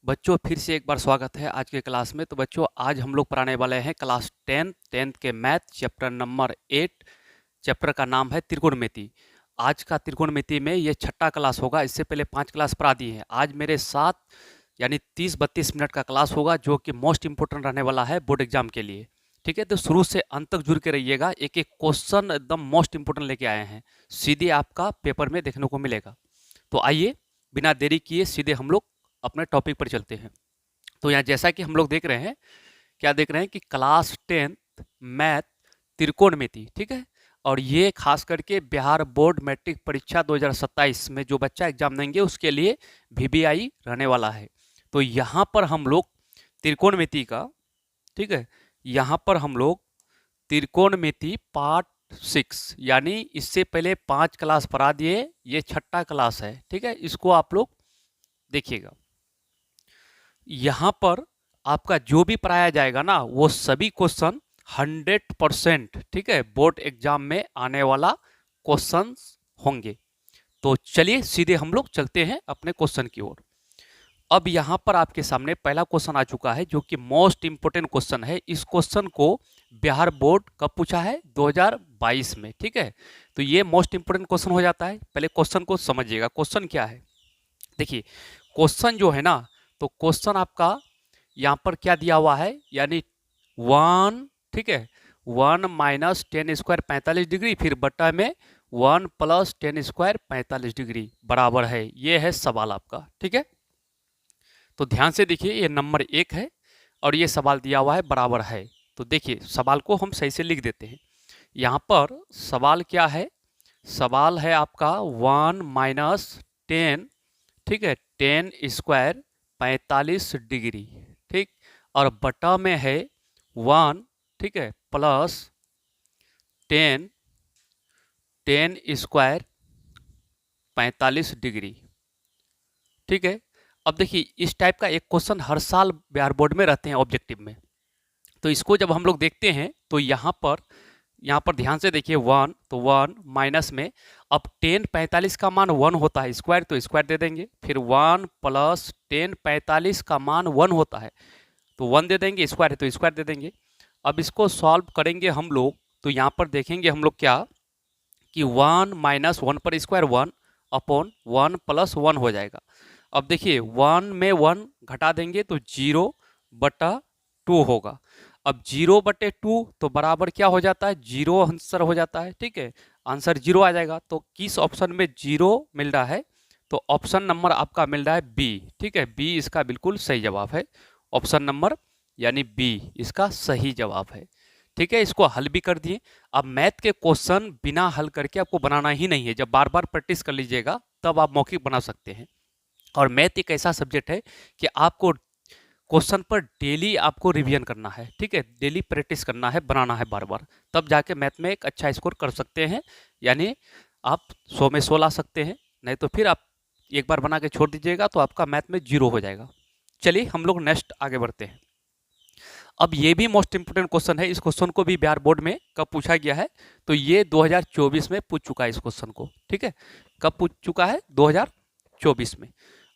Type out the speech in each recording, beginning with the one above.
बच्चों फिर से एक बार स्वागत है आज के क्लास में। तो बच्चों आज हम लोग पढ़ाने वाले हैं क्लास 10th के मैथ चैप्टर नंबर 8। चैप्टर का नाम है त्रिकोणमिति। आज का त्रिकोणमिति में ये छठा क्लास होगा। इससे पहले 5 क्लास पढ़ा दी है। आज मेरे साथ यानी 30-32 मिनट का क्लास होगा जो कि मोस्ट इंपोर्टेंट रहने वाला है बोर्ड एग्जाम के लिए। ठीक है, तो शुरू से अंत तक जुड़ के रहिएगा। एक एक क्वेश्चन एकदम मोस्ट इंपोर्टेंट लेके आए हैं, सीधे आपका पेपर में देखने को मिलेगा। तो आइए बिना देरी किए सीधे हम लोग अपने टॉपिक पर चलते हैं। तो यहाँ जैसा कि हम लोग देख रहे हैं, क्या देख रहे हैं कि क्लास 10th मैथ त्रिकोणमिति, ठीक है। और ये खास करके बिहार बोर्ड मैट्रिक परीक्षा 2027 में जो बच्चा एग्जाम देंगे उसके लिए VBI रहने वाला है। तो यहाँ पर हम लोग त्रिकोणमिति का, ठीक है, यहाँ पर हम लोग त्रिकोणमिति पार्ट 6 यानी इससे पहले 5 क्लास पढ़ा दिए, ये छठा क्लास है। ठीक है, इसको आप लोग देखिएगा। यहाँ पर आपका जो भी पढ़ाया जाएगा ना वो सभी क्वेश्चन 100%, ठीक है, बोर्ड एग्जाम में आने वाला क्वेश्चन होंगे। तो चलिए सीधे हम लोग चलते हैं अपने क्वेश्चन की ओर। अब यहाँ पर आपके सामने पहला क्वेश्चन आ चुका है जो कि मोस्ट इंपोर्टेंट क्वेश्चन है। इस क्वेश्चन को बिहार बोर्ड कब पूछा है? 2022 में। ठीक है, तो ये मोस्ट इंपोर्टेंट क्वेश्चन हो जाता है। पहले क्वेश्चन को समझिएगा। क्वेश्चन क्या है देखिए। क्वेश्चन जो है ना, तो क्वेश्चन आपका यहाँ पर क्या दिया हुआ है, यानी 1, ठीक है, 1 माइनस 10 स्क्वायर 45 डिग्री, फिर बट्टा में 1 प्लस 10 स्क्वायर 45 डिग्री बराबर है। ये है सवाल आपका। ठीक है, तो ध्यान से देखिए, ये नंबर 1 है और ये सवाल दिया हुआ है बराबर है। तो देखिए सवाल को हम सही से लिख देते हैं। यहाँ पर सवाल क्या है? सवाल है आपका 1 माइनस 10, ठीक है, 10 स्क्वायर 45 डिग्री, ठीक, और बटा में है 1, ठीक है, प्लस 10 स्क्वायर 45 डिग्री। ठीक है, अब देखिए इस टाइप का एक क्वेश्चन हर साल बिहार बोर्ड में रहते हैं ऑब्जेक्टिव में। तो इसको जब हम लोग देखते हैं तो यहाँ पर ध्यान से देखिए 1, तो 1 माइनस में अब 10 45 का मान 1 होता है, स्क्वायर तो स्क्वायर दे देंगे, फिर 1 प्लस 10 45 का मान 1 होता है तो 1 दे देंगे, स्क्वायर है तो स्क्वायर दे देंगे। अब इसको सॉल्व करेंगे हम लोग तो यहाँ पर देखेंगे हम लोग क्या कि 1 माइनस 1 पर स्क्वायर 1 अपॉन 1 प्लस 1 हो जाएगा। अब देखिए 1 में 1 घटा देंगे तो 0/2 होगा। अब 0/2 तो बराबर क्या हो जाता है? 0 आंसर हो जाता है। ठीक है, आंसर 0 आ जाएगा। तो किस ऑप्शन में 0 मिल रहा है? तो ऑप्शन नंबर आपका मिल रहा है बी। ठीक है, बी इसका बिल्कुल सही जवाब है। ऑप्शन नंबर यानी बी इसका सही जवाब है। ठीक है, इसको हल भी कर दिए। अब मैथ के क्वेश्चन बिना हल करके आपको बनाना ही नहीं है। जब बार बार प्रैक्टिस कर लीजिएगा तब आप मौखिक बना सकते हैं। और मैथ एक ऐसा सब्जेक्ट है कि आपको क्वेश्चन पर डेली आपको रिवीजन करना है। ठीक है, डेली प्रैक्टिस करना है, बनाना है बार बार, तब जाके मैथ में एक अच्छा स्कोर कर सकते हैं। यानी आप 100 में 100 ला सकते हैं। नहीं तो फिर आप एक बार बना के छोड़ दीजिएगा तो आपका मैथ में 0 हो जाएगा। चलिए हम लोग नेक्स्ट आगे बढ़ते हैं। अब ये भी मोस्ट इंपोर्टेंट क्वेश्चन है। इस क्वेश्चन को भी बिहार बोर्ड में कब पूछा गया है? तो ये 2024 में पूछ चुका है इस क्वेश्चन को। ठीक है, कब पूछ चुका है? 2024 में।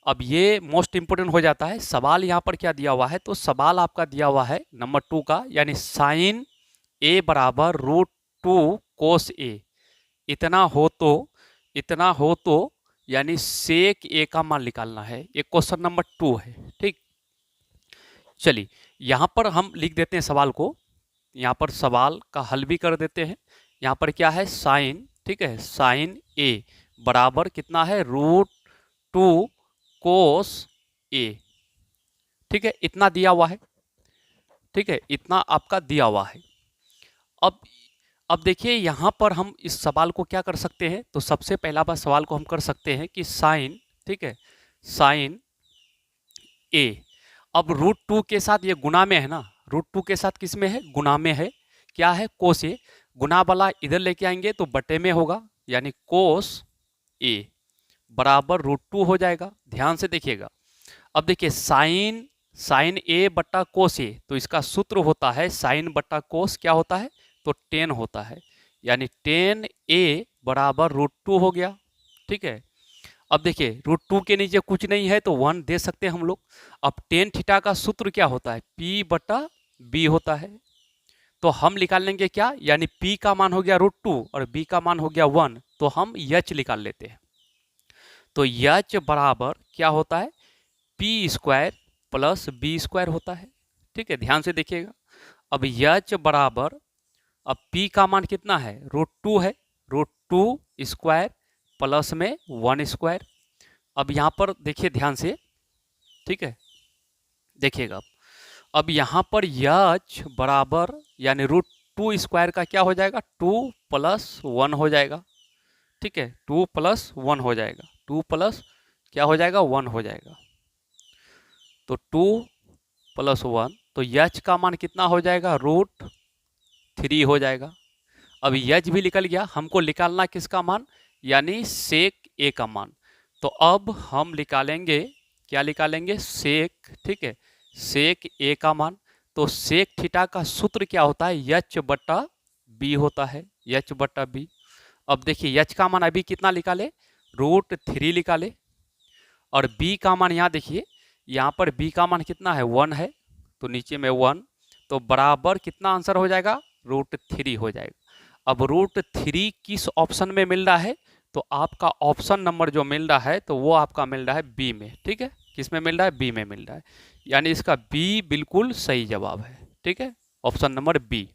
अब ये मोस्ट इंपोर्टेंट हो जाता है। सवाल यहाँ पर क्या दिया हुआ है? तो सवाल आपका दिया हुआ है नंबर 2 का, यानी साइन ए बराबर √2 कोस ए। इतना हो तो यानी सेक ए का मान निकालना है। ये क्वेश्चन नंबर 2 है। ठीक, चलिए यहाँ पर हम लिख देते हैं सवाल को। यहाँ पर सवाल का हल भी कर देते हैं। यहाँ पर क्या है? साइन, ठीक है, साइन ए बराबर कितना है? √2 कोस ए। ठीक है, इतना दिया हुआ है। ठीक है, इतना आपका दिया हुआ है। अब देखिए यहाँ पर हम इस सवाल को क्या कर सकते हैं? तो सबसे पहला बार सवाल को हम कर सकते हैं कि साइन, ठीक है, साइन ए। अब √2 के साथ ये गुना में है ना, √2 के साथ किस में है? गुना में है। क्या है? कोस ए। गुना वाला इधर लेके आएंगे तो बटे में होगा, यानी कोस ए बराबर √2 हो जाएगा। ध्यान से देखिएगा। अब देखिए साइन ए बट्टा कोस ए, तो इसका सूत्र होता है साइन बट्टा कोस क्या होता है? तो 10 होता है, यानी 10 ए बराबर √2 हो गया। ठीक है, अब देखिए √2 के नीचे कुछ नहीं है तो 1 दे सकते हैं हम लोग। अब टेन थीटा का सूत्र क्या होता है, P/B होता है। तो हम निकाल लेंगे क्या, यानी P का मान हो गया √2 और B का मान हो गया 1, तो हम H निकाल लेते हैं। तो H बराबर क्या होता है, P² प्लस B² होता है। ठीक है, ध्यान से देखिएगा। अब H बराबर, अब P का मान कितना है, √2 है, √2² प्लस में 1²। अब यहाँ पर देखिए ध्यान से, ठीक है, देखिएगा। अब यहाँ पर H बराबर यानी √2² का क्या हो जाएगा, 2 + 1 हो जाएगा। ठीक है, 2 + 1 हो जाएगा, 2 प्लस क्या हो जाएगा, 1 हो जाएगा। तो 2 + 1, तो H का मान कितना हो जाएगा, √3 हो जाएगा। अब H भी निकल गया, हमको निकालना किसका मान, यानी सेक A का मान। तो अब हम निकालेंगे, क्या निकालेंगे, सेक, ठीक है, सेक A का मान। तो सेक थीटा का सूत्र क्या होता है, H/B होता है, H/B। अब देखिए H का मान अभी कितना निकाले, √3 निकाले, और B का मान यहाँ देखिए, यहाँ पर B का मान कितना है, 1 है, तो नीचे में 1, तो बराबर कितना आंसर हो जाएगा, √3 हो जाएगा। अब √3 किस ऑप्शन में मिल रहा है, तो आपका ऑप्शन नंबर जो मिल रहा है तो वो आपका मिल रहा है बी में। ठीक है, किस में मिल रहा है, बी में मिल रहा है, यानी इसका बी बिल्कुल सही जवाब है। ठीक है, ऑप्शन नंबर बी।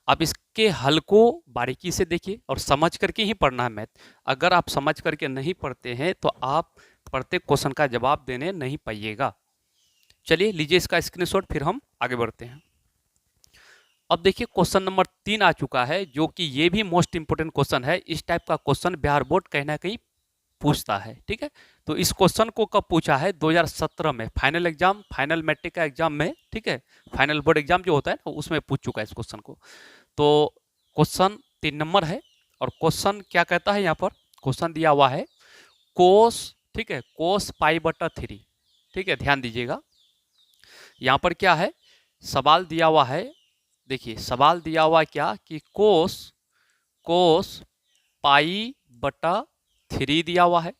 अब इसके हल को बारीकी से देखिए और समझ करके ही पढ़ना है मैथ। अगर आप समझ करके नहीं पढ़ते हैं तो आप प्रत्येक क्वेश्चन का जवाब देने नहीं पाइएगा। चलिए लीजिए इसका स्क्रीनशॉट, फिर हम आगे बढ़ते हैं। अब देखिए क्वेश्चन नंबर 3 आ चुका है, जो कि ये भी मोस्ट इंपोर्टेंट क्वेश्चन है। इस टाइप का क्वेश्चन बिहार बोर्ड कहीं ना कहीं पूछता है। ठीक है, तो इस क्वेश्चन को कब पूछा है, 2017 में फाइनल एग्जाम, फाइनल मैट्रिक का एग्जाम में, ठीक है, फाइनल बोर्ड एग्जाम जो होता है ना उसमें पूछ चुका है इस क्वेश्चन को। तो क्वेश्चन 3 नंबर है, और क्वेश्चन क्या कहता है, यहाँ पर क्वेश्चन दिया हुआ है कोस, ठीक है, कोस π/3। ठीक है, ध्यान दीजिएगा, यहाँ पर क्या है, सवाल दिया हुआ है। देखिए सवाल दिया हुआ क्या कि कोस π/3 दिया हुआ है।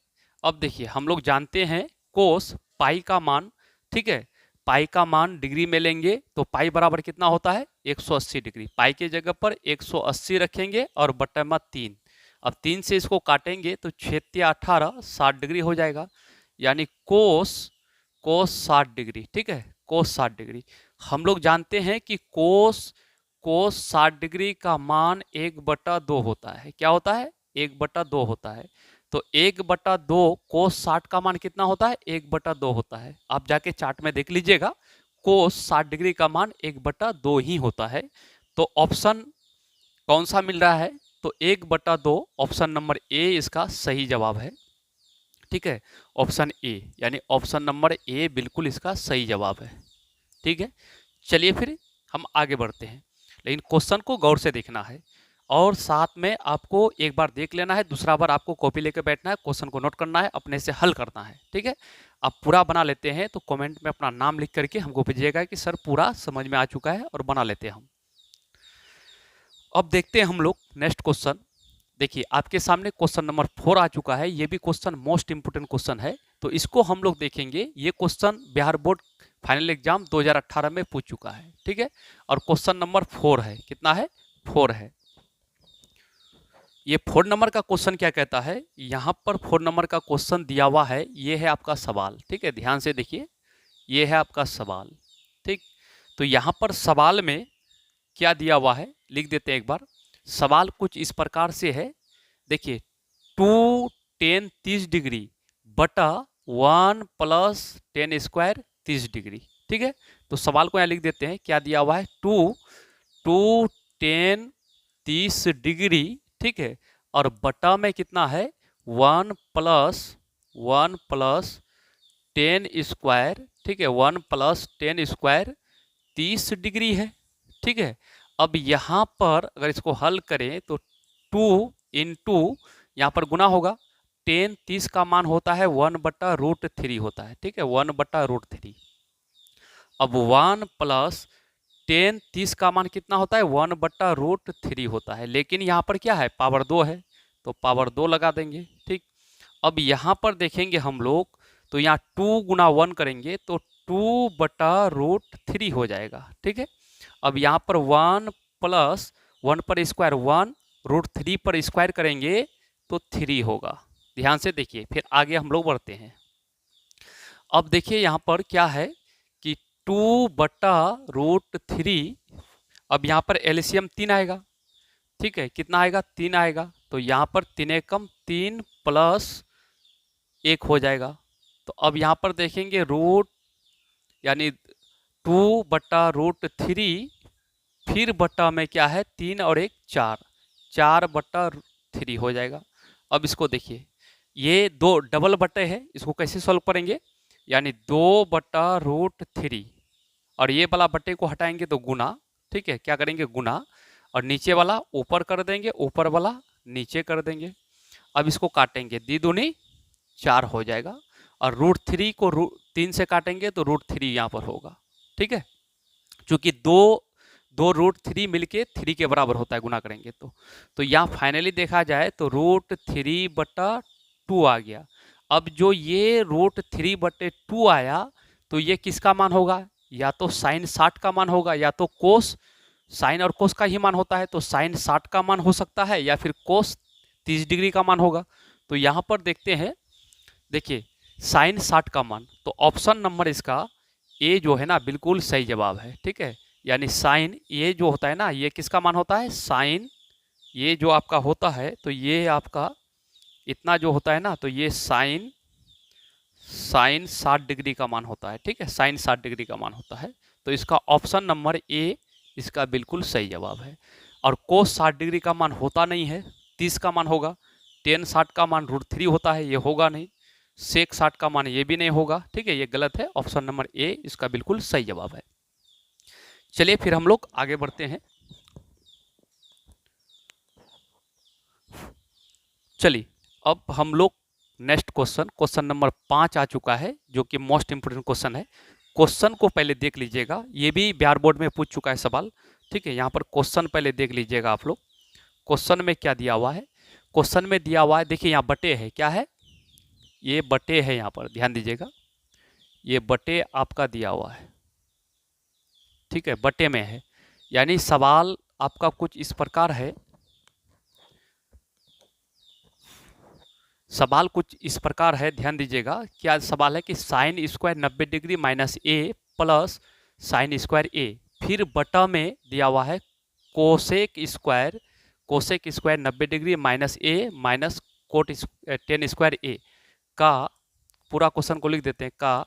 अब देखिए हम लोग जानते हैं कोस पाई का मान, ठीक है, पाई का मान डिग्री में लेंगे तो पाई बराबर कितना होता है, 180 डिग्री। पाई के जगह पर 180 रखेंगे और बटा में 3। अब 3 से इसको काटेंगे तो 6×18 60 डिग्री हो जाएगा, यानी कोस 60 डिग्री। ठीक है, कोस 60 डिग्री। हम लोग जानते हैं कि कोस 60 डिग्री का मान 1/2 होता है। क्या होता है, 1/2 होता है। तो 1/2 कोस 60 का मान कितना होता है, 1/2 होता है। आप जाके चार्ट में देख लीजिएगा, कोस 60 डिग्री का मान 1/2 ही होता है। तो ऑप्शन कौन सा मिल रहा है, तो 1/2, ऑप्शन नंबर ए इसका सही जवाब है। ठीक है, ऑप्शन ए, यानी ऑप्शन नंबर ए बिल्कुल इसका सही जवाब है। ठीक है, चलिए फिर हम आगे बढ़ते हैं, लेकिन क्वेश्चन को गौर से देखना है और साथ में आपको एक बार देख लेना है, दूसरा बार आपको कॉपी लेकर बैठना है, क्वेश्चन को नोट करना है, अपने से हल करना है। ठीक है, आप पूरा बना लेते हैं तो कमेंट में अपना नाम लिख करके हमको भेजिएगा कि सर पूरा समझ में आ चुका है, और बना लेते हैं हम। अब देखते हैं हम लोग नेक्स्ट क्वेश्चन। देखिए आपके सामने क्वेश्चन नंबर 4 आ चुका है, ये भी क्वेश्चन मोस्ट इंपोर्टेंट क्वेश्चन है, तो इसको हम लोग देखेंगे। ये question Bihar board final exam 2018 में पूछ चुका है। ठीक है, और क्वेश्चन नंबर 4 है, कितना है, 4 है। ये 4 नंबर का क्वेश्चन क्या कहता है, यहाँ पर 4 नंबर का क्वेश्चन दिया हुआ है, ये है आपका सवाल। ठीक है, ध्यान से देखिए, ये है आपका सवाल। ठीक, तो यहाँ पर सवाल में क्या दिया हुआ है लिख देते हैं एक बार। सवाल कुछ इस प्रकार से है, देखिए 2 10 30 डिग्री बटा 1 + 10² 30 डिग्री। ठीक है, तो सवाल को यहाँ लिख देते हैं, क्या दिया हुआ है, 2 10 30 डिग्री, ठीक है, और बटा में कितना है, 1 + 10², ठीक है, 1 + 10² 30 डिग्री है। ठीक है, अब यहाँ पर अगर इसको हल करें तो 2 × यहाँ पर गुना होगा, 10 30 का मान होता है 1/√3 होता है। ठीक है, 1/√3। अब 1 + 10 30 का मान कितना होता है, 1/√3 होता है, लेकिन यहाँ पर क्या है, पावर 2 है, तो पावर 2 लगा देंगे। ठीक, अब यहाँ पर देखेंगे हम लोग, तो यहाँ 2 गुना 1 करेंगे तो 2/√3 हो जाएगा। ठीक है, अब यहाँ पर 1 प्लस 1 पर स्क्वायर 1, √3 पर स्क्वायर करेंगे तो 3 होगा। ध्यान से देखिए, फिर आगे हम लोग बढ़ते हैं। अब देखिए यहाँ पर क्या है कि 2/√3, अब यहाँ पर एलसीएम 3 आएगा। ठीक है, कितना आएगा? 3 आएगा। तो यहाँ पर 3 एकम 3 प्लस 1 हो जाएगा। तो अब यहाँ पर देखेंगे रूट, यानी 2/√3, फिर बट्टा में क्या है? 3 और 1 4, 4/3 हो जाएगा। अब इसको देखिए, ये दो डबल बट्टे हैं, इसको कैसे सॉल्व करेंगे? यानी 2/√3, और ये वाला बट्टे को हटाएंगे तो गुना। ठीक है, क्या करेंगे? गुना, और नीचे वाला ऊपर कर देंगे, ऊपर वाला नीचे कर देंगे। अब इसको काटेंगे, दी दूनी 4 हो जाएगा, और √3 को 3 से काटेंगे तो √3 यहाँ पर होगा। ठीक है, चूंकि दो √3 मिलके 3 के बराबर होता है गुना करेंगे तो यहाँ फाइनली देखा जाए तो √3/2 आ गया। अब जो ये √3/2 आया तो ये किसका मान होगा? या तो साइन 60 का मान होगा, या तो कोस, साइन और कोस का ही मान होता है, तो साइन 60 का मान हो सकता है, या फिर कोस 30 डिग्री का मान होगा। तो यहाँ पर देखते हैं, देखिए साइन 60 का मान, तो ऑप्शन नंबर इसका ए जो है ना, बिल्कुल सही जवाब है। ठीक है, यानी साइन ये जो होता है ना, ये किसका मान होता है? साइन, ये जो आपका होता है तो ये आपका इतना जो होता है ना, तो ये साइन 60 डिग्री का मान होता है। ठीक है, साइन 60 डिग्री का मान होता है। तो इसका ऑप्शन नंबर ए इसका बिल्कुल सही जवाब है। और कोस 60 डिग्री का मान होता नहीं है, 30 का मान होगा। टेन 60 का मान √3 होता है, ये होगा नहीं। सेक 60 का मान ये भी नहीं होगा। ठीक है, ये गलत है। ऑप्शन नंबर ए इसका बिल्कुल सही जवाब है। चलिए फिर हम लोग आगे बढ़ते हैं। चलिए अब हम लोग नेक्स्ट क्वेश्चन नंबर 5 आ चुका है, जो कि मोस्ट इंपोर्टेंट क्वेश्चन है। क्वेश्चन को पहले देख लीजिएगा, ये भी बिहार बोर्ड में पूछ चुका है सवाल। ठीक है, यहाँ पर क्वेश्चन पहले देख लीजिएगा आप लोग। क्वेश्चन में क्या दिया हुआ है? क्वेश्चन में दिया हुआ है, देखिए यहाँ बटे है, क्या है? ये बटे है, यहाँ पर ध्यान दीजिएगा, ये बटे आपका दिया हुआ है। ठीक है, बटे में है, यानी सवाल आपका कुछ इस प्रकार है। सवाल कुछ इस प्रकार है, ध्यान दीजिएगा। क्या सवाल है कि साइन स्क्वायर 90 डिग्री माइनस ए प्लस साइन स्क्वायर ए, फिर बटा में दिया हुआ है कोसेक स्क्वायर 90 डिग्री माइनस ए माइनस कोट 10 स्क्वायर ए का, पूरा क्वेश्चन को लिख देते हैं, का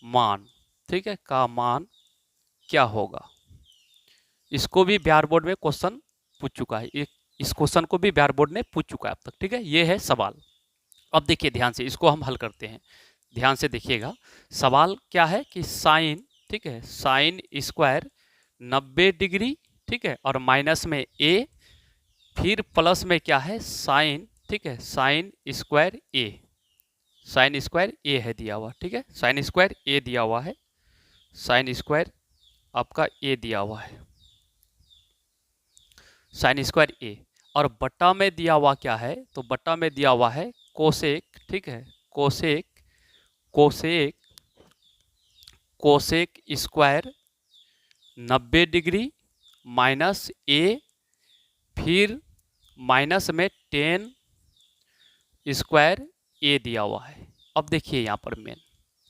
मान। ठीक है, का मान क्या होगा? इसको भी बिहार बोर्ड में क्वेश्चन पूछ चुका है, इस क्वेश्चन को भी बिहार बोर्ड ने पूछ चुका है अब तक। ठीक है, ये है सवाल। अब देखिए ध्यान से, इसको हम हल करते हैं। ध्यान से देखिएगा, सवाल क्या है कि साइन, ठीक है, साइन स्क्वायर 90 डिग्री, ठीक है, और माइनस में ए, फिर प्लस में क्या है? साइन, ठीक है, साइन स्क्वायर ए, साइन स्क्वायर ए है दिया हुआ। ठीक है, साइन स्क्वायर ए दिया हुआ है, साइन स्क्वायर आपका ए दिया हुआ है, साइन स्क्वायर ए। और बट्टा में दिया हुआ क्या है? तो बट्टा में दिया हुआ है कोसेक, ठीक है, कोसेक स्क्वायर 90 डिग्री माइनस ए, फिर माइनस में 10 स्क्वायर ए दिया हुआ है। अब देखिए यहाँ पर मेन,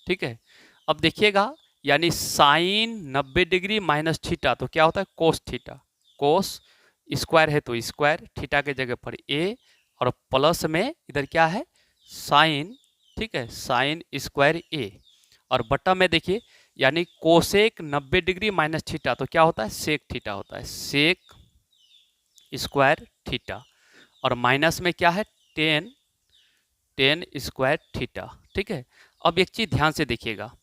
ठीक है, अब देखिएगा, यानी साइन 90 डिग्री माइनस थीटा, तो क्या होता है? कोस थीटा, कोस स्क्वायर है तो स्क्वायर, थीटा के जगह पर ए, और प्लस में इधर क्या है? साइन, ठीक है, साइन स्क्वायर ए, और बटा में देखिए, यानी कोसेक 90 डिग्री माइनस थीटा, तो क्या होता है? सेक थीटा होता है, सेक स्क्वायर थीटा, और माइनस में क्या है? 10 स्क्वायर थीटा। ठीक है, अब एक चीज ध्यान से देखिएगा,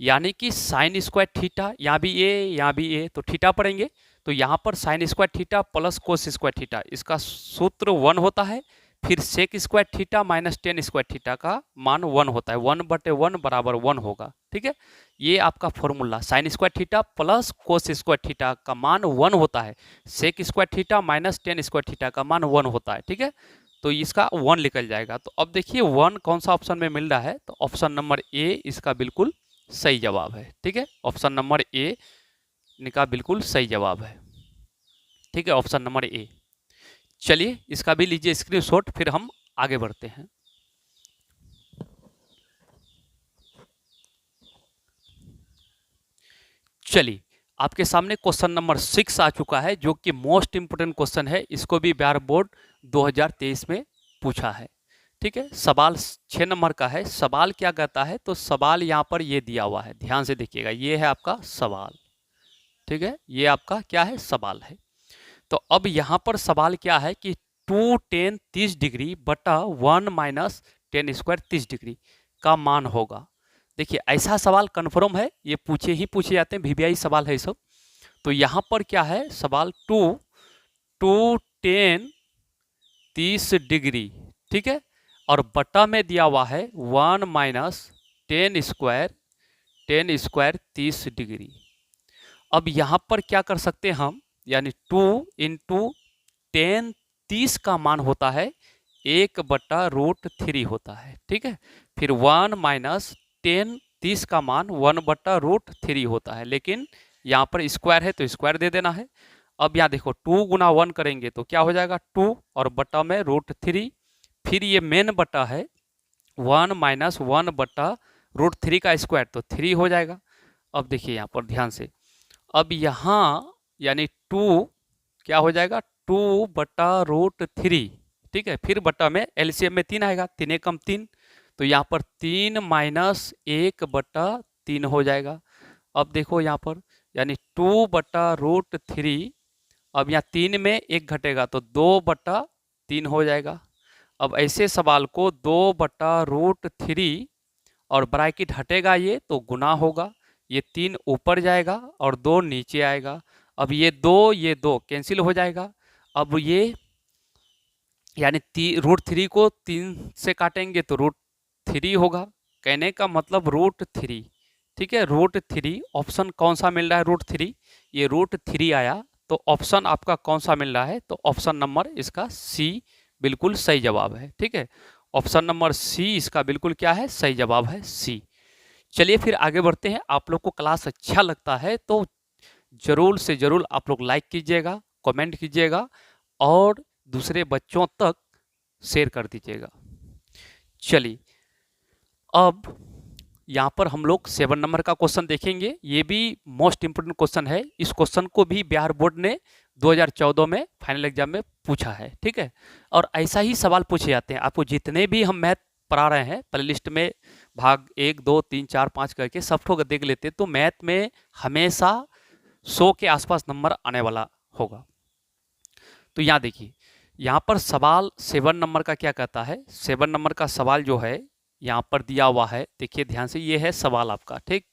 यानी कि साइन स्क्वायर थीटा, यहाँ भी ए, यहाँ भी ए, तो थीटा पढ़ेंगे, तो यहाँ पर sine square theta plus cos square theta, इसका सूत्र 1 होता है। फिर sec square theta minus 10 square theta का मान 1 होता है, 1/1 बराबर 1 होगा। ठीक है, ये आपका formula, sine square theta plus cos square theta का मान 1 होता है, sec square theta minus 10 square theta का मान 1 होता है। ठीक है, तो इसका 1 निकल जाएगा। तो अब देखिए 1 कौन सा ऑप्शन में मिल रहा है, तो ऑप्शन नंबर ए इसका बिल्कुल सही जवाब है। ठीक है, ऑप्शन नंबर ए का बिल्कुल सही जवाब है। ठीक है, ऑप्शन नंबर ए। चलिए इसका भी लीजिए स्क्रीनशॉट, फिर हम आगे बढ़ते हैं। चलिए आपके सामने क्वेश्चन नंबर 6 आ चुका है, जो कि मोस्ट इंपोर्टेंट क्वेश्चन है। इसको भी बिहार बोर्ड 2023 में पूछा है। ठीक है, सवाल 6 नंबर का है। सवाल क्या कहता है, तो सवाल यहाँ पर ये दिया हुआ है, ध्यान से देखिएगा, ये है आपका सवाल। ठीक है, ये आपका क्या है, सवाल है। तो अब यहाँ पर सवाल क्या है कि 2 tan 30 डिग्री बटा 1 माइनस tan स्क्वायर 30 डिग्री का मान होगा। देखिए ऐसा सवाल कन्फर्म है, ये पूछे जाते हैं, वीवीआई सवाल है ये सब। तो यहाँ पर क्या है सवाल, 2 tan 30 डिग्री, ठीक है, और बटा में दिया हुआ है 1 माइनस tan स्क्वायर 30 डिग्री। अब यहाँ पर क्या कर सकते हैं हम, यानी 2 इंटू tan 30 का मान होता है 1/√3 होता है। ठीक है, फिर 1 माइनस tan 30 का मान 1/√3 होता है, लेकिन यहाँ पर स्क्वायर है तो स्क्वायर दे देना है। अब यहाँ देखो 2 गुना 1 करेंगे तो क्या हो जाएगा 2 और बटा में √3, फिर ये मेन बटा है 1 माइनस 1/√3 का स्क्वायर तो 3 हो जाएगा। अब देखिए यहाँ पर ध्यान से, अब यहाँ यानी 2 क्या हो जाएगा 2/√3। ठीक है, फिर बटा में एलसीएम में 3 आएगा, 3 एकम 3, तो यहाँ पर 3 माइनस 1/3 हो जाएगा। अब देखो यहाँ पर यानी 2/√3, अब यहाँ 3 में 1 घटेगा तो 2/3 हो जाएगा। अब ऐसे सवाल को 2/√3 और ब्रैकेट हटेगा ये तो गुना होगा, ये 3 ऊपर जाएगा और 2 नीचे आएगा। अब ये 2 कैंसिल हो जाएगा। अब ये यानी √3 को 3 से काटेंगे तो √3 होगा, कहने का मतलब √3। ठीक है, √3 ऑप्शन कौन सा मिल रहा है, √3, ये √3 आया, तो ऑप्शन आपका कौन सा मिल रहा है, तो ऑप्शन नंबर इसका सी बिल्कुल सही जवाब है। ठीक है, ऑप्शन नंबर सी इसका बिल्कुल क्या है, सही जवाब है, सी। चलिए फिर आगे बढ़ते हैं। आप लोग को क्लास अच्छा लगता है तो जरूर से जरूर आप लोग लाइक कीजिएगा, कमेंट कीजिएगा और दूसरे बच्चों तक शेयर कर दीजिएगा। चलिए अब यहाँ पर हम लोग 7 नंबर का क्वेश्चन देखेंगे। ये भी मोस्ट इंपोर्टेंट क्वेश्चन है। इस क्वेश्चन को भी बिहार बोर्ड ने 2014 में फाइनल एग्जाम में पूछा है। ठीक है, और ऐसा ही सवाल पूछे जाते हैं। आपको जितने भी हम मैथ पढ़ा रहे हैं प्ले लिस्ट में भाग 1 2 3 4 5 करके सब ठो देख लेते हैं, तो मैथ में हमेशा 100 के आसपास नंबर आने वाला होगा। तो यहाँ देखिए, यहाँ पर सवाल 7 नंबर का क्या कहता है। 7 नंबर का सवाल जो है यहाँ पर दिया हुआ है, देखिए ध्यान से, ये है सवाल आपका। ठीक,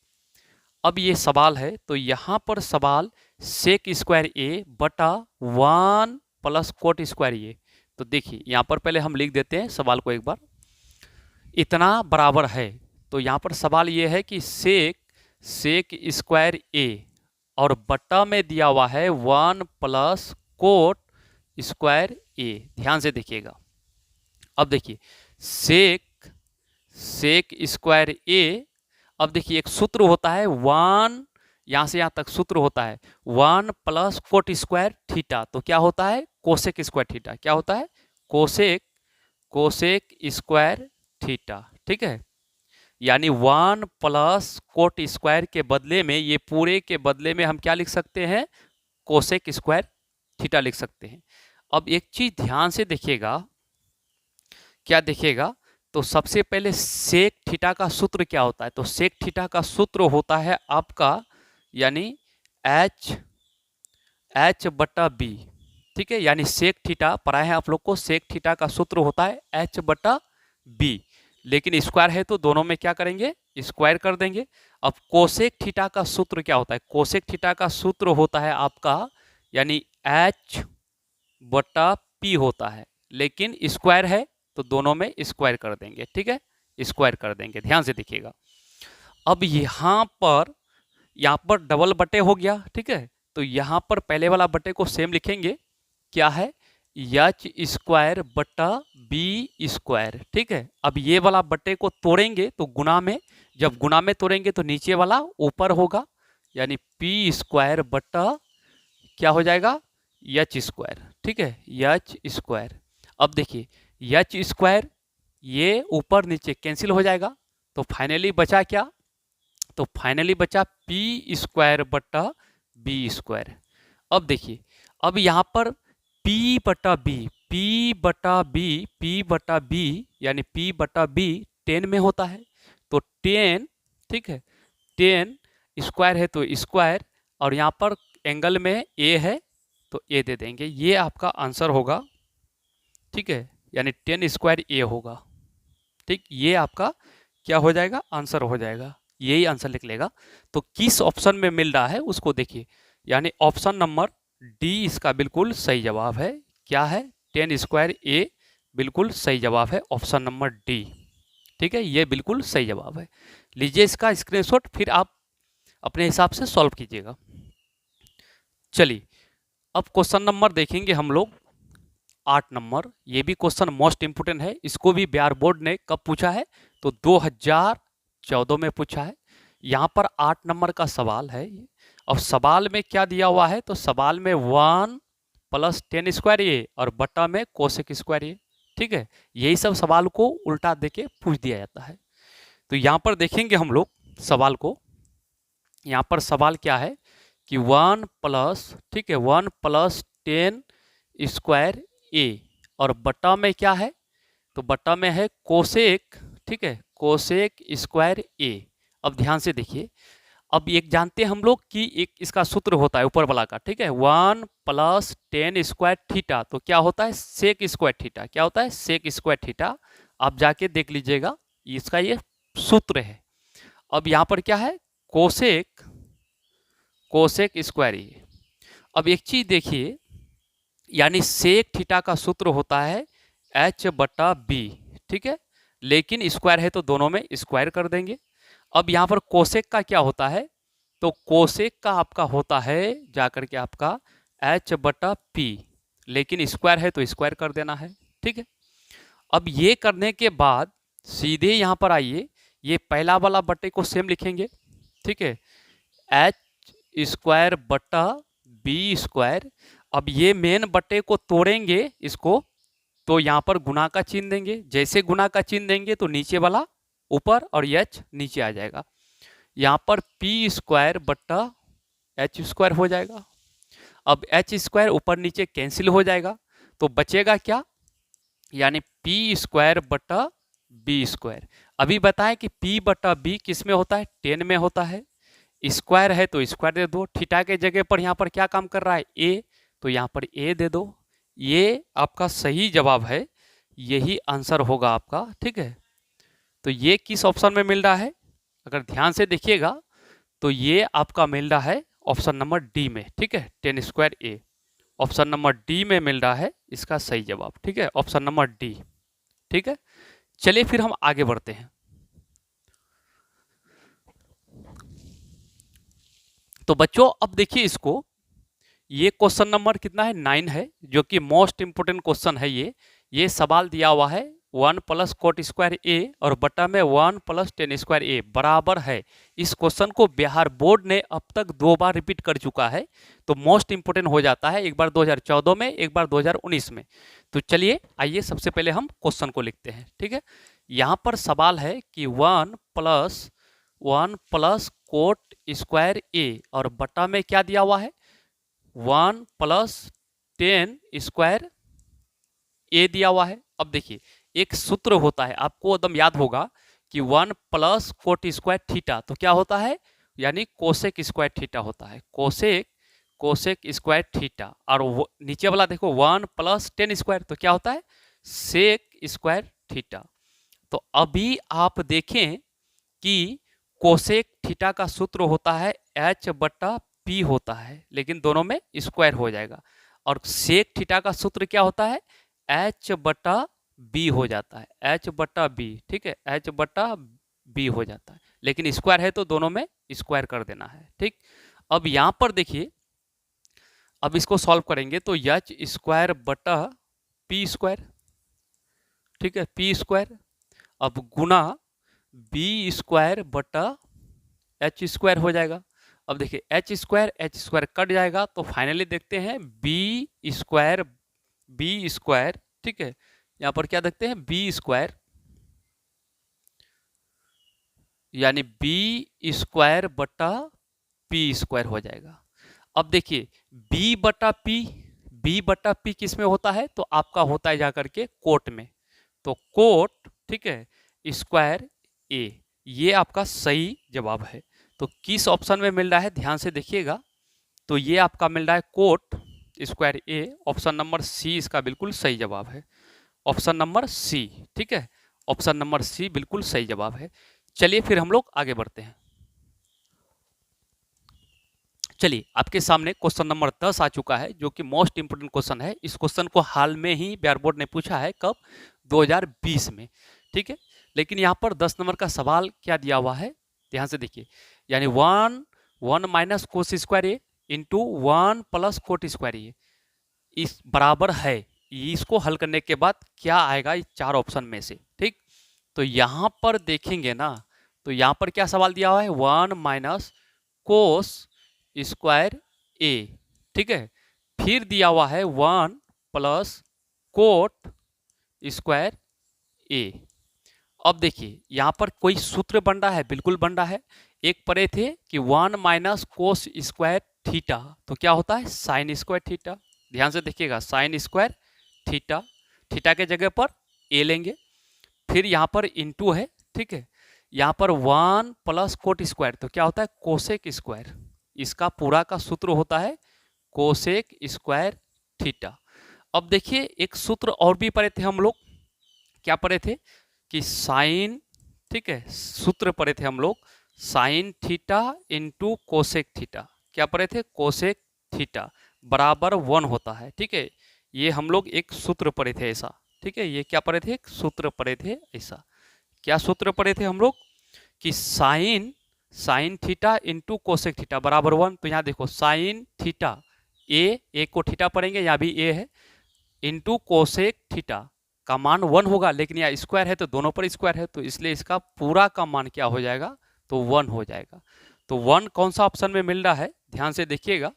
अब ये सवाल है, तो यहाँ पर सवाल सेक स्क्वायर ए बटा 1 प्लस कोट स्क्वायर ए। तो देखिए यहाँ पर पहले हम लिख देते हैं सवाल को एक बार, इतना बराबर है। तो यहाँ पर सवाल ये है कि सेक स्क्वायर ए और बटा में दिया हुआ है 1 प्लस कोट स्क्वायर ए। ध्यान से देखिएगा, अब देखिए सेक स्क्वायर ए, अब देखिए एक सूत्र होता है 1, यहाँ से यहाँ तक सूत्र होता है 1 प्लस कोट स्क्वायर थीटा, तो क्या होता है कोसेक स्क्वायर थीटा, क्या होता है कोसेक स्क्वायर थीटा। ठीक है, यानी 1 प्लस कोट स्क्वायर के बदले में, ये पूरे के बदले में हम क्या लिख सकते हैं, कोसेक स्क्वायर थीटा लिख सकते हैं। अब एक चीज ध्यान से देखिएगा, क्या देखिएगा, तो सबसे पहले सेक थीटा का सूत्र क्या होता है, तो सेक थीटा का सूत्र होता है आपका यानी h/b। ठीक है, यानी सेक थीटा पढ़ाए हैं आप लोग को, सेक थीटा का सूत्र होता है h/b, लेकिन स्क्वायर है तो दोनों में क्या करेंगे, स्क्वायर कर देंगे। अब कोसेक थीटा का सूत्र क्या होता है, कोसेक थीटा का सूत्र होता है आपका यानी h/p होता है, लेकिन स्क्वायर है तो दोनों में स्क्वायर कर देंगे। ठीक है, स्क्वायर कर देंगे, ध्यान से देखिएगा। अब यहाँ पर डबल बटे हो गया। ठीक है, तो यहाँ पर पहले वाला बटे को सेम लिखेंगे, क्या है एच स्क्वायर बटा बी स्क्वायर। ठीक है, अब ये वाला बटे को तोड़ेंगे तो गुना में, जब गुना में तोड़ेंगे तो नीचे वाला ऊपर होगा, यानी पी स्क्वायर बटा क्या हो जाएगा, एच स्क्वायर। ठीक है, एच स्क्वायर। अब देखिए एच स्क्वायर ये ऊपर नीचे कैंसिल हो जाएगा, तो फाइनली बचा क्या, तो फाइनली बचा पी स्क्वायर बटा बी स्क्वायर। अब देखिए, अब यहाँ पर P बटा बी, P बटा बी, P बटा बी यानी P बटा बी 10 में होता है, तो 10, ठीक है, 10 स्क्वायर है तो स्क्वायर, और यहाँ पर एंगल में A है तो A दे देंगे, ये आपका आंसर होगा। ठीक है, यानी 10 स्क्वायर A होगा। ठीक, ये आपका क्या हो जाएगा, आंसर हो जाएगा, यही आंसर लिख लेगा। तो किस ऑप्शन में मिल रहा है उसको देखिए, यानी ऑप्शन नंबर डी इसका बिल्कुल सही जवाब है। क्या है, 10 स्क्वायर ए बिल्कुल सही जवाब है, ऑप्शन नंबर डी। ठीक है, ये बिल्कुल सही जवाब है। लीजिए इसका स्क्रीनशॉट, फिर आप अपने हिसाब से सॉल्व कीजिएगा। चलिए अब क्वेश्चन नंबर देखेंगे हम लोग 8 नंबर। ये भी क्वेश्चन मोस्ट इंपोर्टेंट है, इसको भी बिहार बोर्ड ने कब पूछा है, तो 2014 में पूछा है। यहाँ पर 8 नंबर का सवाल है ये, और सवाल में क्या दिया हुआ है, तो सवाल में 1 प्लस 10 स्क्वायर ए और बटा में कोसेक स्क्वायर ए। ठीक है, यही सब सवाल को उल्टा देके पूछ दिया जाता है। तो यहाँ पर देखेंगे हम लोग सवाल को, यहाँ पर सवाल क्या है कि 1 प्लस, ठीक है, 1 प्लस 10 स्क्वायर ए और बटा में क्या है, तो बटा में है कोसेक, ठीक है, कोसेक स्क्वायर ए। अब ध्यान से देखिए, अब एक जानते हैं हम लोग कि एक इसका सूत्र होता है ऊपर वाला का, ठीक है, 1 प्लस 10 स्क्वायर थीटा, तो क्या होता है सेक स्क्वायर थीटा, क्या होता है सेक स्क्वायर थीटा। आप जाके देख लीजिएगा, इसका ये सूत्र है। अब यहाँ पर क्या है, कोसेक, कोसेक स्क्वायर ए। अब एक चीज देखिए, यानी सेक थीटा का सूत्र होता है एच बटा बी, ठीक है, लेकिन स्क्वायर है तो दोनों में स्क्वायर कर देंगे। अब यहाँ पर कोसेक का क्या होता है, तो कोसेक का आपका होता है जाकर के आपका एच बटा पी, लेकिन स्क्वायर है तो स्क्वायर कर देना है। ठीक है, अब ये करने के बाद सीधे यहाँ पर आइए, ये पहला वाला बटे को सेम लिखेंगे। ठीक है, एच स्क्वायर बटा बी स्क्वायर। अब ये मेन बटे को तोड़ेंगे इसको, तो यहाँ पर गुना का चिन्ह देंगे, जैसे गुना का चिन्ह देंगे तो नीचे वाला ऊपर और एच नीचे आ जाएगा। यहाँ पर पी स्क्वायर बट्टा एच स्क्वायर हो जाएगा। अब एच स्क्वायर ऊपर नीचे कैंसिल हो जाएगा, तो बचेगा क्या, यानी पी स्क्वायर बट्टा बी स्क्वायर। अभी बताएं कि पी बट्टा बी किस में होता है, 10 में होता है। स्क्वायर है तो स्क्वायर दे दो, थीटा के जगह पर यहाँ पर क्या काम कर रहा है ए, तो यहाँ पर ए दे दो। ये आपका सही जवाब है, यही आंसर होगा आपका। ठीक है, तो ये किस ऑप्शन में मिल रहा है, अगर ध्यान से देखिएगा तो ये आपका मिल रहा है ऑप्शन नंबर डी में। ठीक है, 10 square A option number D में मिल रहा है इसका सही जवाब। ठीक है, ऑप्शन नंबर डी। ठीक है, चलिए फिर हम आगे बढ़ते हैं। तो बच्चों अब देखिए इसको, ये क्वेश्चन नंबर कितना है, 9 है, जो कि मोस्ट इंपोर्टेंट क्वेश्चन है। ये सवाल दिया हुआ है 1 प्लस कोट स्क्वायर ए और बटा में 1 प्लस 10 स्क्वायर ए बराबर है। इस क्वेश्चन को बिहार बोर्ड ने अब तक 2 बार रिपीट कर चुका है, तो मोस्ट इंपोर्टेंट हो जाता है, एक बार 2014 में, एक बार 2019 में। तो चलिए आइए सबसे पहले हम क्वेश्चन को लिखते हैं। ठीक है, यहाँ पर सवाल है कि 1 प्लस कोट स्क्वायर ए और बटा में क्या दिया हुआ है, 1 प्लस 10 स्क्वायर ए दिया हुआ है। अब देखिए एक सूत्र होता है, आपको एकदम याद होगा कि 1 प्लस कोट स्क्वायर थीटा, तो क्या होता है, यानी कोसेक स्क्वायर थीटा होता है, कोसेक स्क्वायर थीटा। और नीचे वाला देखो 1 प्लस 10 स्क्वायर, तो क्या होता है सेक स्क्वायर थीटा। तो अभी आप देखें कि कोसेक थीटा का सूत्र होता है एच बटा पी होता है, लेकिन दोनों में स्क्वायर हो जाएगा। और सेक थीटा का सूत्र क्या होता है, एच बटा बी हो जाता है, एच बटा बी। ठीक है, एच बटा बी हो जाता है, लेकिन स्क्वायर है तो दोनों में स्क्वायर कर देना है। ठीक, अब यहाँ पर देखिए, अब इसको सॉल्व करेंगे तो एच स्क्वायर बटा पी स्क्वायर, ठीक है, पी स्क्वायर, अब गुना बी स्क्वायर बटा एच स्क्वायर हो जाएगा। अब देखिए एच स्क्वायर कट जाएगा तो फाइनली देखते हैं बी स्क्वायर, ठीक है, यहाँ पर क्या देखते हैं बी स्क्वायर, यानी बी स्क्वायर बटा पी स्क्वायर हो जाएगा। अब देखिए बी बटा पी किस में होता है, तो आपका होता है जाकर के कोट में, तो कोट, ठीक है, स्क्वायर ए, ये आपका सही जवाब है। तो किस ऑप्शन में मिल रहा है ध्यान से देखिएगा, तो ये आपका मिल रहा है कोट स्क्वायर ए, ऑप्शन नंबर सी इसका बिल्कुल सही जवाब है, ऑप्शन नंबर सी, ठीक है, ऑप्शन नंबर सी बिल्कुल सही जवाब है। चलिए फिर हम लोग आगे बढ़ते हैं। चलिए आपके सामने क्वेश्चन नंबर 10 आ चुका है, जो कि मोस्ट इंपोर्टेंट क्वेश्चन है। इस क्वेश्चन को हाल में ही बिहार बोर्ड ने पूछा है, कब, 2020 में, ठीक है। लेकिन यहाँ पर 10 नंबर का सवाल क्या दिया हुआ है, ध्यान से देखिए, यानी 1 माइनस कोस स्क्वायर ए इंटू 1 प्लस कोट स्क्वायर ए, इस बराबर है, इसको हल करने के बाद क्या आएगा इस चार ऑप्शन में से, ठीक। तो यहाँ पर देखेंगे ना, तो यहाँ पर क्या सवाल दिया हुआ है, 1 माइनस कोस स्क्वायर ए, ठीक है, फिर दिया हुआ है 1 प्लस कोट स्क्वायर ए। अब देखिए यहाँ पर कोई सूत्र बन रहा है, बिल्कुल बन रहा है। एक पढ़े थे कि 1 माइनस कोस स्क्वायर थीटा, तो क्या होता है साइन स्क्वायर थीटा, ध्यान से देखिएगा, साइन स्क्वायर थीटा, थीटा के जगह पर ए लेंगे, फिर यहाँ पर इनटू है, ठीक है, यहाँ पर 1 प्लस कोट स्क्वायर, तो क्या होता है कोसेक स्क्वायर, इसका पूरा का सूत्र होता है कोसेक स्क्वायर थीटा। अब देखिए एक सूत्र और भी पढ़े थे हम लोग, क्या पढ़े थे कि साइन, ठीक है, सूत्र पढ़े थे हम लोग sine theta into cosec theta, क्या पढ़े थे कोसेक थीटा बराबर 1 होता है, ठीक है, ये हम लोग एक सूत्र पढ़े थे ऐसा, ठीक है, ये क्या पढ़े थे, एक सूत्र पढ़े थे ऐसा। क्या सूत्र पढ़े थे हम लोग कि sine theta into cosec theta बराबर 1, तो यहाँ देखो साइन थीटा ए को थीटा पढ़ेंगे, यहाँ भी ए है, इंटू कोसेक थीटा का मान 1 होगा, लेकिन यहाँ स्क्वायर है तो दोनों पर स्क्वायर है, तो इसलिए इसका पूरा का मान क्या हो जाएगा, तो 1 हो जाएगा। तो 1 कौन सा ऑप्शन में मिल रहा है, ध्यान से देखिएगा,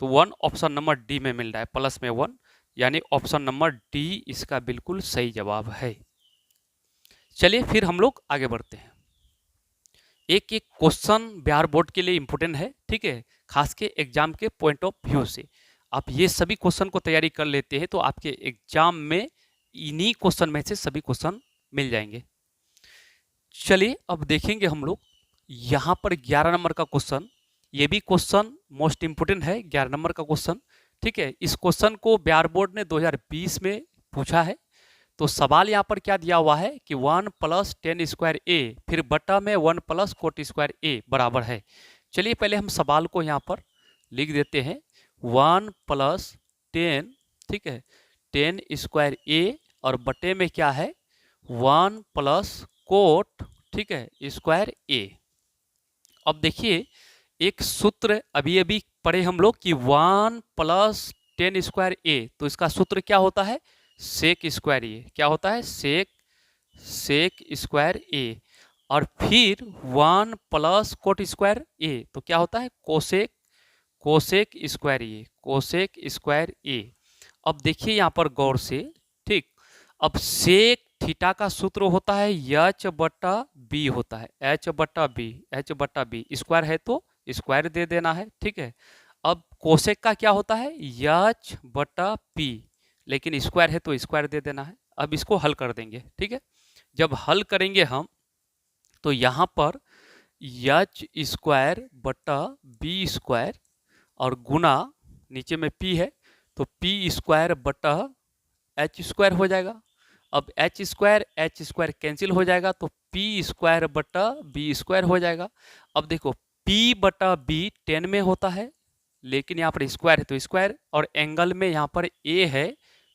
तो 1 ऑप्शन नंबर डी में मिल रहा है, प्लस में 1, यानी ऑप्शन नंबर डी इसका बिल्कुल सही जवाब है। चलिए फिर हम लोग आगे बढ़ते हैं। एक एक क्वेश्चन बिहार बोर्ड के लिए इंपोर्टेंट है, ठीक है, खास के एग्जाम के पॉइंट ऑफ व्यू से। आप ये सभी क्वेश्चन को तैयारी कर लेते हैं तो आपके एग्जाम में इन्हीं क्वेश्चन में से सभी क्वेश्चन मिल जाएंगे। चलिए अब देखेंगे हम लोग यहाँ पर 11 नंबर का क्वेश्चन, ये भी क्वेश्चन मोस्ट इंपोर्टेंट है, 11 नंबर का क्वेश्चन, ठीक है। इस क्वेश्चन को बिहार बोर्ड ने 2020 में पूछा है। तो सवाल यहाँ पर क्या दिया हुआ है कि 1 प्लस टेन स्क्वायर ए, फिर बटा में 1 प्लस कोट स्क्वायर ए बराबर है। चलिए पहले हम सवाल को यहाँ पर लिख देते हैं, 1 प्लस 10, ठीक है, 10 स्क्वायर ए, और बटे में क्या है 1 प्लस कोट, ठीक है, स्क्वायर ए। अब देखिए एक सूत्र अभी अभी पढ़े हम लोग कि 1 प्लस 10 स्क्वायर ए, तो इसका सूत्र क्या होता है सेक स्क्वायर ए, क्या होता है सेक स्क्वायर ए, और फिर 1 प्लस कोट स्क्वायर ए, तो क्या होता है कोसेक स्क्वायर ए, कोसेक स्क्वायर ए। अब देखिए यहाँ पर गौर से, ठीक, अब सेक थीटा का सूत्र होता है एच बटा बी होता है, एच बटा बी, स्क्वायर है तो स्क्वायर दे देना है, ठीक है। अब कोसेक का क्या होता है एच बटा पी, लेकिन स्क्वायर है तो स्क्वायर दे देना है। अब इसको हल कर देंगे, ठीक है, जब हल करेंगे हम तो यहाँ पर एच स्क्वायर बटा बी स्क्वायर और गुना नीचे में पी है तो पी स्क्वायर बटा एच स्क्वायर हो जाएगा। अब एच स्क्वायर कैंसिल हो जाएगा तो पी स्क्वायर बटा बी स्क्वायर हो जाएगा। अब देखो पी बटा बी 10 में होता है, लेकिन यहाँ पर स्क्वायर है तो स्क्वायर, और एंगल में यहाँ पर ए है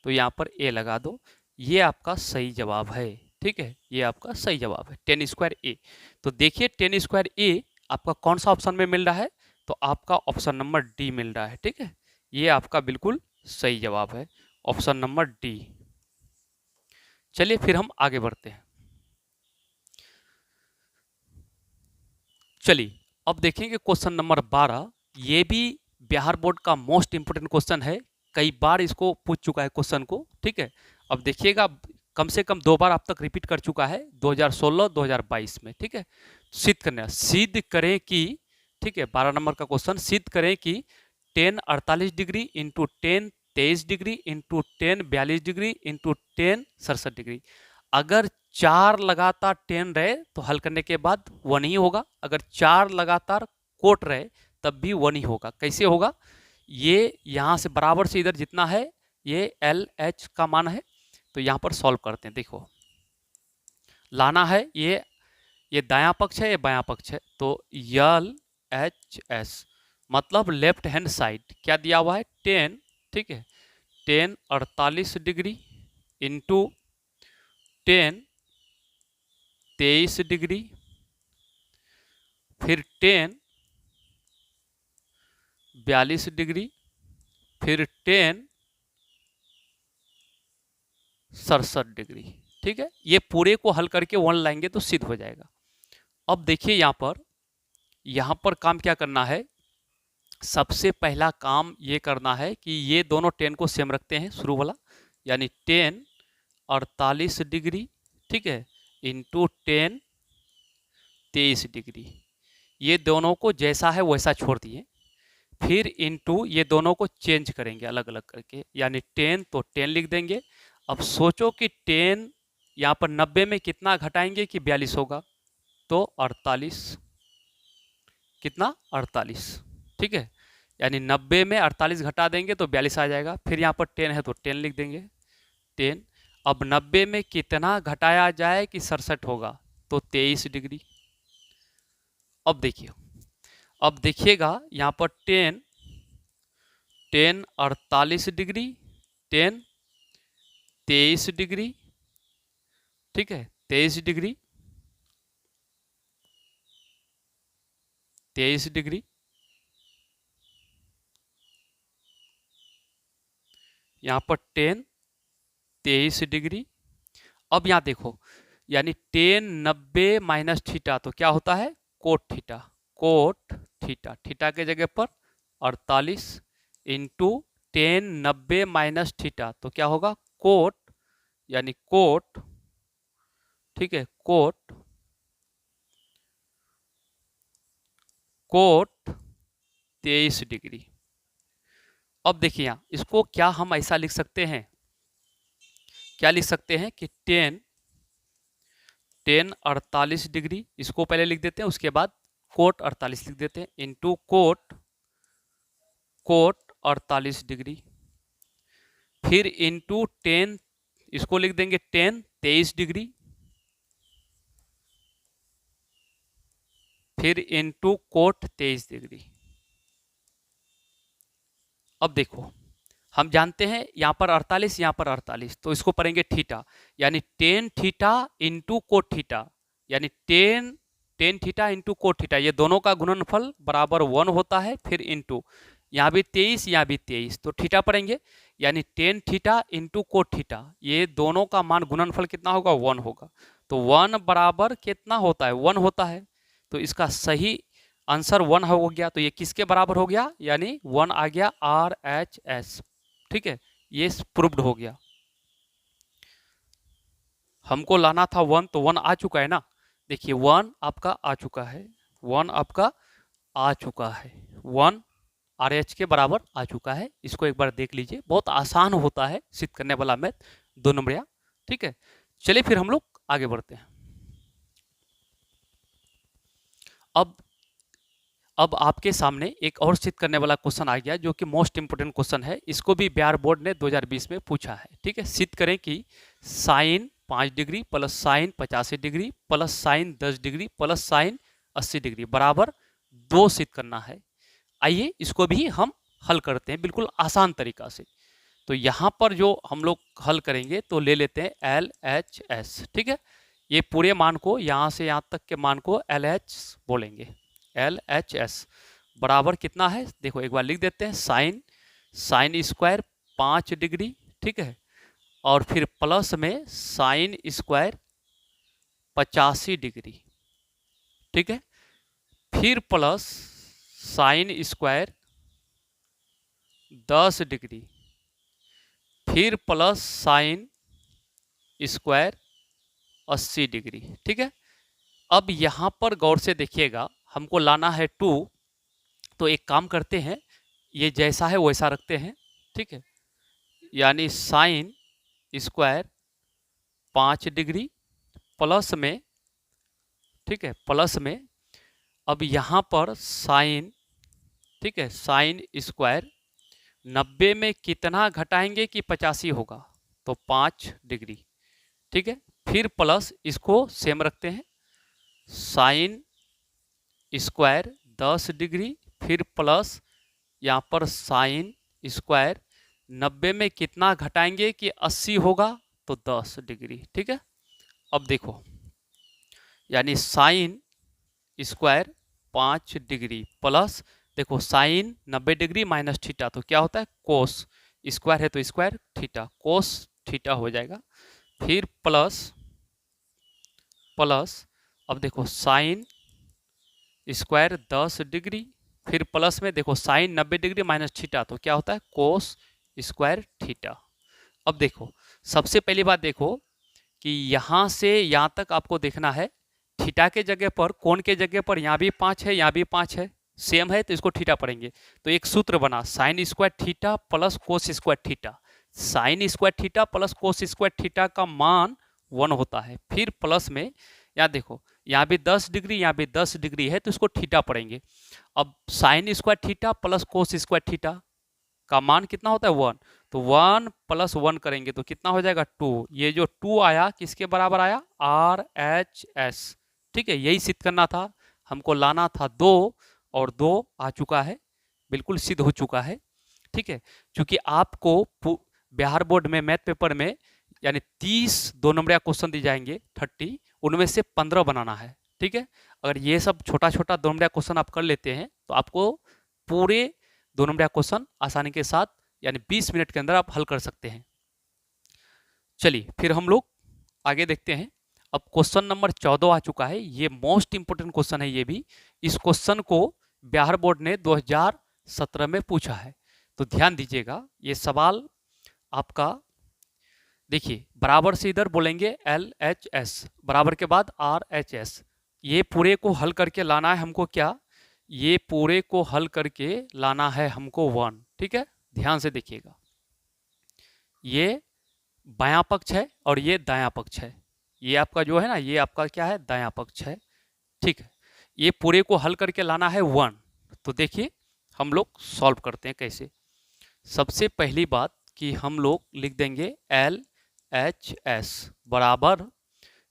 तो यहाँ पर ए लगा दो, ये आपका सही जवाब है, ठीक है, ये आपका सही जवाब है 10 स्क्वायर ए। तो देखिए 10 स्क्वायर ए आपका कौन सा ऑप्शन में मिल रहा है, तो आपका ऑप्शन नंबर डी मिल रहा है, ठीक है, ये आपका बिल्कुल सही जवाब है, ऑप्शन नंबर डी। चलिए फिर हम आगे बढ़ते हैं। चलिए अब देखेंगे क्वेश्चन नंबर 12। ये भी बिहार बोर्ड का मोस्ट इंपोर्टेंट क्वेश्चन है, कई बार इसको पूछ चुका है क्वेश्चन को। ठीक है, अब देखिएगा, कम से कम 2 बार अब तक रिपीट कर चुका है, 2016 2022 में। ठीक है, सिद्ध करना, सिद्ध करें कि, ठीक है, 12 नंबर का क्वेश्चन, सिद्ध करें कि 10 48 degree into 10 23 degree into 10 42 degree into 10 67 degree. अगर 4 लगातार 10 रहे तो हल करने के बाद 1 ही होगा, अगर 4 लगातार कोट रहे तब भी 1 ही होगा। कैसे होगा? ये यहाँ से बराबर से इधर जितना है ये एल एच का मान है, तो यहाँ पर सॉल्व करते हैं। देखो लाना है, ये दायां पक्ष है, ये बायां पक्ष है, तो यल एच एस मतलब लेफ्ट हैंड साइड क्या दिया हुआ है 10। ठीक है, 10 48 डिग्री इंटू 10 23 डिग्री, फिर 10 42 डिग्री, फिर 10 67 डिग्री। ठीक है, ये पूरे को हल करके 1 लाएंगे तो सिद्ध हो जाएगा। अब देखिए यहाँ पर काम क्या करना है, सबसे पहला काम ये करना है कि ये दोनों 10 को सेम रखते हैं शुरू वाला, यानी 10 48 डिग्री, ठीक है, इंटू 10 23 डिग्री, ये दोनों को जैसा है वैसा छोड़ दिए, फिर इंटू ये दोनों को चेंज करेंगे अलग अलग करके, यानी 10 तो 10 लिख देंगे। अब सोचो कि 10 यहाँ पर 90 में कितना घटाएंगे कि 42 होगा, तो 48, कितना 48। ठीक है, यानी 90 में 48 घटा देंगे तो 42 आ जाएगा। फिर यहाँ पर 10 है तो 10 लिख देंगे 10। अब 90 में कितना घटाया जाए कि 67 होगा, तो 23 डिग्री। अब देखिएगा यहाँ पर 10 48 डिग्री, 10 23 डिग्री, ठीक है, 23 डिग्री, 23 डिग्री, यहाँ पर 10 23 डिग्री। अब यहाँ देखो, यानी 10 90 माइनस थीटा तो क्या होता है cot theta, cot theta, theta के जगह पर 48 इंटू 10 90 माइनस थीटा तो क्या होगा कोट, यानी कोट, ठीक है, कोट 23 डिग्री। अब देखिए यहाँ इसको क्या हम ऐसा लिख सकते हैं, क्या लिख सकते हैं कि 10 48 डिग्री, इसको पहले लिख देते हैं, उसके बाद कोट 48 लिख देते हैं, इंटू कोट 48 डिग्री, फिर इंटू 10, इसको लिख देंगे 10 23 डिग्री, फिर इंटू कोट 23 डिग्री। अब देखो हम जानते हैं यहाँ पर 48, यहाँ पर 48, तो इसको पढ़ेंगे थीटा, यानी 10 थीटा इंटू कोट थीटा, यानी 10 थीटा इंटू कोट थीटा, ये दोनों का गुणनफल बराबर 1 होता है, फिर इंटू यहाँ भी 23 यहाँ भी 23, तो थीटा पढ़ेंगे, यानी 10 थीटा इंटू कोट थीटा, ये दोनों का मान गुणनफल कितना होगा 1 होगा, तो 1 बराबर कितना होता है 1 होता है, तो इसका सही आंसर 1 हो गया। तो ये किसके बराबर हो गया, यानी 1 आ गया RHS। ठीक है, ये प्रूव्ड हो गया। हमको लाना था 1, तो 1 आ चुका है ना, देखिए 1 आपका आ चुका है, 1 आपका आ चुका है, 1 RH के बराबर आ चुका है। इसको एक बार देख लीजिए, बहुत आसान होता है सिद्ध करने वाला मैथ 2 नंबरिया। ठीक है, चलिए फिर हम लोग आगे बढ़ते हैं। अब आपके सामने एक और सिद्ध करने वाला क्वेश्चन आ गया जो कि मोस्ट इंपोर्टेंट क्वेश्चन है, इसको भी बिहार बोर्ड ने 2020 में पूछा है। ठीक है, सिद्ध करें कि sine 5 degree plus sine 85 degree plus sine 10 degree plus sine 80 degree बराबर 2 सिद्ध करना है। आइए इसको भी हम हल करते हैं बिल्कुल आसान तरीका से। तो यहाँ पर जो हम लोग हल करेंगे तो ले लेते हैं LHS। ठीक है, ये पूरे मान को यहाँ से यहाँ तक के मान को LH बोलेंगे, LHS बराबर कितना है, देखो एक बार लिख देते हैं, साइन स्क्वायर 5 डिग्री, ठीक है, और फिर प्लस में साइन स्क्वायर 85 डिग्री, ठीक है, फिर प्लस साइन स्क्वायर 10 डिग्री, फिर प्लस साइन स्क्वायर 80 डिग्री, ठीक है। अब यहाँ पर गौर से देखिएगा, हमको लाना है 2, तो एक काम करते हैं, ये जैसा है वैसा रखते हैं, ठीक है, यानी साइन स्क्वायर 5 डिग्री प्लस में, ठीक है, प्लस में अब यहाँ पर साइन, ठीक है, साइन स्क्वायर 90 में कितना घटाएंगे कि 85 होगा, तो 5 डिग्री, ठीक है, फिर प्लस इसको सेम रखते हैं, साइन स्क्वायर 10 डिग्री, फिर प्लस यहाँ पर साइन स्क्वायर 90 में कितना घटाएंगे कि 80 होगा, तो 10 डिग्री, ठीक है। अब देखो, यानी साइन स्क्वायर 5 डिग्री प्लस, देखो साइन 90 डिग्री माइनस थीटा, तो क्या होता है कोस, स्क्वायर है तो स्क्वायर, थीटा कोस थीटा हो जाएगा, फिर प्लस प्लस, अब देखो साइन स्क्वायर 10 डिग्री, फिर प्लस में देखो साइन 90 डिग्री माइनस थीटा, तो क्या होता है कोस स्क्वायर थीटा। अब देखो, सबसे पहली बात देखो कि यहाँ से यहाँ तक आपको देखना है, थीटा के जगह पर, कोण के जगह पर यहाँ भी 5 है, यहाँ भी 5 है, सेम है, तो इसको थीटा पढ़ेंगे, तो एक सूत्र बना sign square theta plus cos square theta, sign square theta plus cos square theta का मान 1 होता है, फिर प्लस में यहाँ देखो, यहाँ भी 10 डिग्री, यहाँ भी 10 डिग्री है, तो इसको थीटा पढ़ेंगे। अब sign square theta plus cos square theta का मान कितना होता है 1, तो 1 प्लस 1 करेंगे तो कितना हो जाएगा 2, ये जो 2 आया किसके बराबर आया, RHS, ठीक है, यही सिद्ध करना था, हमको लाना था 2 और 2 आ चुका है, बिल्कुल सिद्ध हो चुका है, ठीक है। क्योंकि आपको बिहार बोर्ड में मैथ पेपर में यानी 30 2 नंबरिया क्वेश्चन दी जाएंगे 30, उनमें से 15 बनाना है, ठीक है। अगर ये सब छोटा छोटा 2 नंबरिया क्वेश्चन आप कर लेते हैं तो आपको पूरे 2 नंबरिया क्वेश्चन आसानी के साथ यानी 20 मिनट के अंदर आप हल कर सकते हैं। चलिए फिर हम लोग आगे देखते हैं। अब क्वेश्चन नंबर 14 आ चुका है, ये मोस्ट इंपोर्टेंट क्वेश्चन है, ये भी इस क्वेश्चन को बिहार बोर्ड ने 2017 में पूछा है, तो ध्यान दीजिएगा। ये सवाल आपका देखिए, बराबर से इधर बोलेंगे LHS, बराबर के बाद RHS, ये पूरे को हल करके लाना है हमको, क्या ये पूरे को हल करके लाना है हमको 1, ठीक है, ध्यान से देखिएगा। ये बायां पक्ष है और ये दायां पक्ष है, ये आपका जो है ना, ये आपका क्या है, दायां पक्ष है, ठीक है। ये पूरे को हल करके लाना है 1, तो देखिए हम लोग सॉल्व करते हैं कैसे। सबसे पहली बात कि हम लोग लिख देंगे LHS बराबर,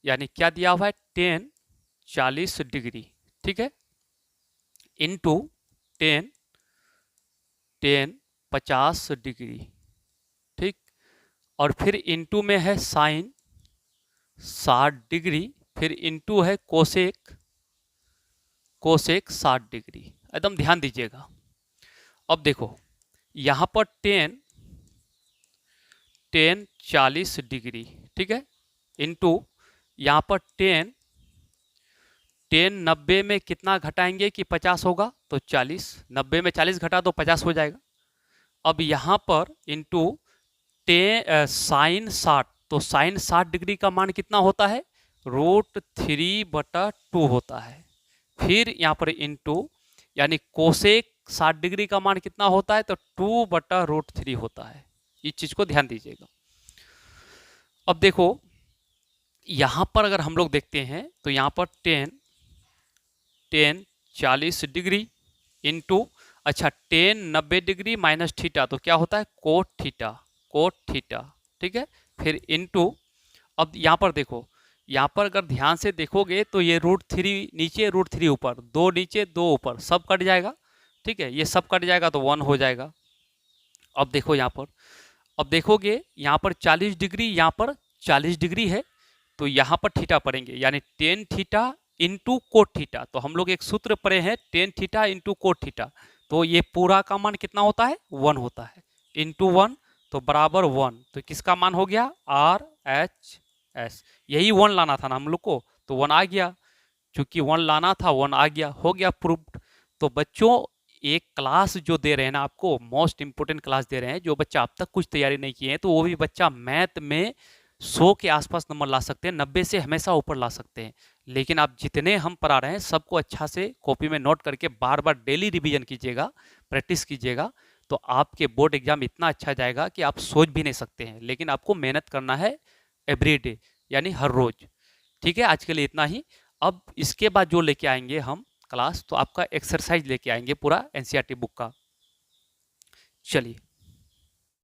यानी क्या दिया हुआ है 10 40 डिग्री, ठीक है, इंटू 10 10 50 डिग्री, ठीक, और फिर इंटू में है साइन 60 डिग्री, फिर इंटू है कोसेक 60 डिग्री, एकदम ध्यान दीजिएगा। अब देखो यहाँ पर 10 40 डिग्री, ठीक है, इंटू यहाँ पर 10 90 में कितना घटाएंगे कि 50 होगा, तो 40, 90 में 40 घटा तो 50 हो जाएगा। अब यहाँ पर इंटू साइन 60, तो साइन 60 डिग्री का मान कितना होता है, √3/2 होता है। फिर यहाँ पर इंटू यानी कोसेक 60 डिग्री का मान कितना होता है, तो 2/√3 होता है। इस चीज को ध्यान दीजिएगा। अब देखो यहां पर अगर हम लोग देखते हैं तो यहां पर 10 40 डिग्री इंटू, अच्छा 10 90 डिग्री माइनस थीटा, तो क्या होता है कोट थीटा, ठीक है, फिर इंटू, अब यहाँ पर देखो, यहाँ पर अगर ध्यान से देखोगे तो ये √3 नीचे √3 ऊपर, 2 नीचे 2 ऊपर, सब कट जाएगा, ठीक है, ये सब कट जाएगा तो 1 हो जाएगा। अब देखो यहाँ पर, अब देखोगे यहाँ पर 40 डिग्री, यहाँ पर 40 डिग्री है, तो यहाँ पर थीटा पढ़ेंगे, यानी 10 थीटा इंटू कोट थीटा, तो हम लोग एक सूत्र पढ़े हैं 10 थीटा इंटू कोट थीटा, तो ये पूरा का मान कितना होता है 1 होता है, इंटू 1, तो बराबर 1, तो किसका मान हो गया RHS, यही 1 लाना था ना हम लोग को, तो 1 आ गया, चूंकि 1 लाना था 1 आ गया, हो गया प्रूव्ड। तो बच्चों एक क्लास जो दे रहे हैं ना आपको, मोस्ट इंपोर्टेंट क्लास दे रहे हैं, जो बच्चा अब तक कुछ तैयारी नहीं किए हैं तो वो भी बच्चा मैथ में 100 के आसपास नंबर ला सकते हैं, 90 से हमेशा ऊपर ला सकते हैं। लेकिन आप जितने हम पढ़ा रहे हैं सबको अच्छा से कॉपी में नोट करके बार बार डेली रिवीजन कीजिएगा, प्रैक्टिस कीजिएगा, तो आपके बोर्ड एग्जाम इतना अच्छा जाएगा कि आप सोच भी नहीं सकते हैं। लेकिन आपको मेहनत करना है एवरीडे, यानी हर रोज। ठीक है, आज के लिए इतना ही। अब इसके बाद जो लेके आएंगे हम क्लास, तो आपका एक्सरसाइज लेके आएंगे पूरा एनसीईआरटी बुक का। चलिए।